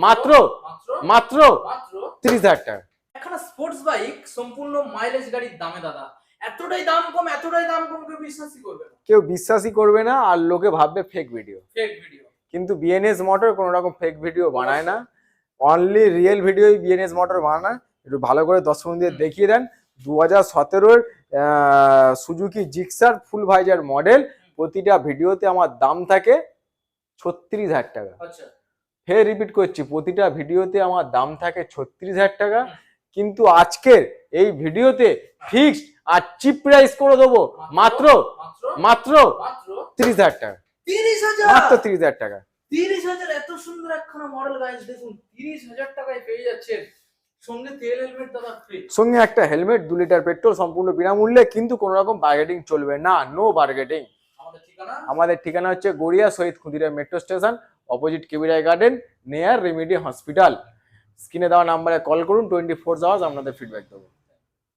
মাত্র মাত্র 30,000 টাকা। একটা স্পোর্টস বাইক সম্পূর্ণ মাইলেজ গাড়ির দামে দাদা, এতটাই দাম কম কেউ বিশ্বাসই করবে না। কেউ বিশ্বাসই করবে না, আর লোকে ভাববে ফেক ভিডিও। কিন্তু বিএনএস মোটর কোনো রকম ফেক ভিডিও বানায় না, অনলি রিয়েল ভিডিওই বিএনএস মোটর বানায়। একটু ভালো করে দর্শক দিয়ে দেখিয়ে দেন। 2017-র সুজুকি জিক্সার ফুল ভাইজার মডেল, প্রতিটা ভিডিওতে আমার দাম থাকে 36,000 টাকা। আচ্ছা, ফের রিপিট করছি, প্রতিটা ভিডিওতে আমার দাম থাকে 36,000 টাকা। কিন্তু আজকের এই ভিডিওতে ফিক্সড আর চিপ প্রাইস করে দেবো মাত্র মাত্র 30,000 টাকা। 30,000 মাত্র 30,000 টাকা। 30,000 এত সুন্দর একখানা মডেল গাইস, দেখুন 30,000 টাকায় পেয়ে যাচ্ছেন, সঙ্গে তেল হেলমেট দাদা ফ্রি, সঙ্গে একটা হেলমেট, 2 লিটার পেট্রোল, সম্পূর্ণ বিনামূল্যে। কিন্তু কোনো রকম বার্গেটিং চলবে না, নো বার্গেটিং। আমাদের ঠিকানা হচ্ছে Garia Shahid Khudiram metro station, opposite কেবিরাই গার্ডেন, নিয়ার রেমেডি হসপিটাল। স্ক্রিনে দেওয়া নাম্বারে কল করুন, 24 আওয়ার্স আপনাদের ফিডব্যাক দেবো।